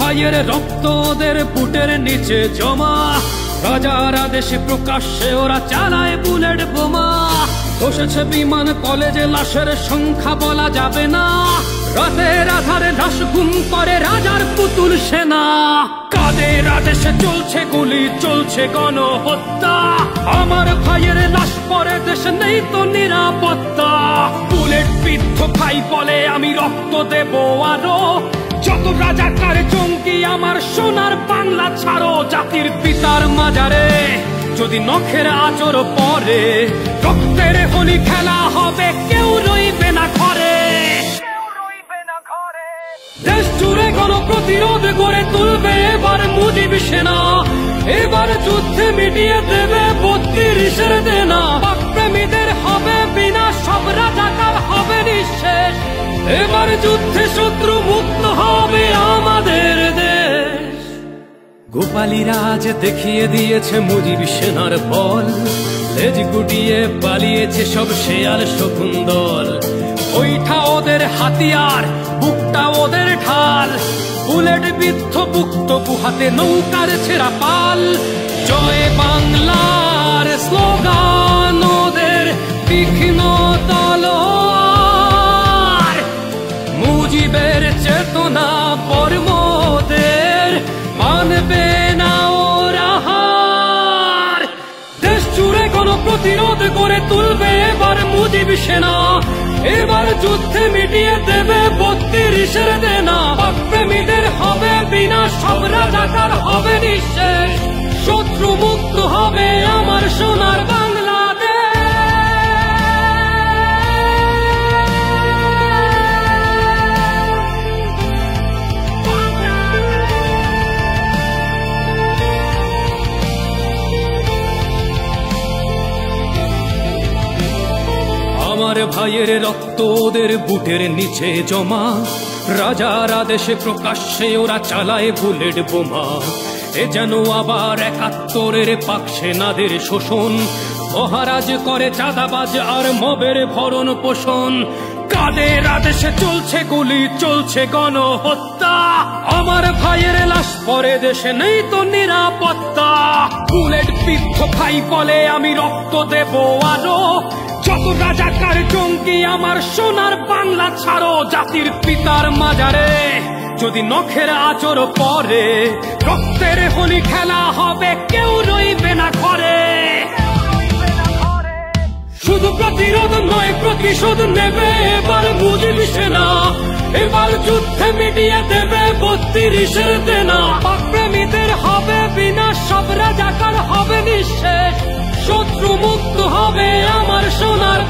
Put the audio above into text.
ভাইয়ের রক্ত ওদের বুটের নিচে জমা, রাজার আদেশে প্রকাশ্যে ওরা চালায় বুলেট বোমা। বসেছে বিমান কলেজে, লাশের সংখ্যা বলা যাবে না, রাতের আধারে লাশ গুম করে রাজার পুতুল সেনা। কাদের আদেশে চলছে গুলি, চলছে গণহত্যা, আমার ভাইয়ের লাশ পরে দেশে নেই তো নিরাপত্তা। বুলেট বিদ্ধ ভাই বলে আমি রক্ত দেব আরো, যত রাজাকার জঙ্গি আমার সোনার বাংলা ছাড়ো। জাতির পিতার মাজারে যদি নখের আচর পরে, রক্তের হোলি খেলা হবে, কেউ রইবে না ঘরে। দেশ জুড়ে গণপ্রতিরোধ গড়ে তুলবে এবার মুজিব সেনা, এবার যুদ্ধে মিটিয়ে দেবে ৩২-এর দেনা। পাকপ্রেমীদের হবে বিনাশ, সব রাজাকার হবে নিঃশেষ, এবার যুদ্ধে শত্রু মুক্ত হবে আমাদের দেশ। গোপালী রাজ দেখিয়ে দিয়েছে মুজিব সেনার বল, লেজ গুটিয়ে পালিয়েছে সব শেয়াল শকুন দল। ওইটা ওদের হাতিয়ার, বুকটা ওদের ঢাল, বুলেট বিদ্ধ বুক তবু হাতে নৌকার ছেঁড়া পাল। জয় বাংলার স্লোগান ওদের তীক্ষ্ণ তলোয়ার, মুজিবের চেতনা বর্মদের মানবে না ওরা হার। দেশ জুড়ে গণপ্রতিরোধ গড়ে তুলবে এবার মুজিব সেনা, এবার যুদ্ধে মিটিয়ে দেবে ৩২-এর দেনা। পাকপ্রেমীদের হবে বিনাশ, সব রাজাকার হবে নিঃশেষ, শত্রু মুক্ত হবে আমার সোনার বাংলাদেশ। আমার ভাইয়ের রক্ত ওদের বুটের নিচে জমা, রাজার আদেশে প্রকাশ্যে ওরা চালায় বুলেট বোমা। এ যেন আবার ৭১-এর পাক সেনাদের শোষণ, মহারাজ করে চাঁদাবাজ আর মবের ভরণ পোষণ। কাদের আদেশে চলছে গুলি, চলছে গণহত্যা, আমার ভাইয়ের লাশ পরে দেশে নেই তো নিরাপত্তা। বুলেট বিদ্ধ ভাই বলে আমি রক্ত দেব আরো, যত রাজাকার জঙ্গি আমার সোনার বাংলা ছাড়ো। জাতির পিতার মাজারে যদি নখের আচর পরে, রক্তের হোলি খেলা হবে, কেউ রইবে না ঘরে। শুধু প্রতিরোধ নয় প্রতিশোধ নেবে এবার মুজিব সেনা, এবার যুদ্ধে মিটিয়ে দেবে ৩২-এর দেনা। পাকপ্রেমীদের হবে বিনাশ, সব রাজাকার হবে নিঃশেষ, শত্রু মুক্ত হবে আমার সোনার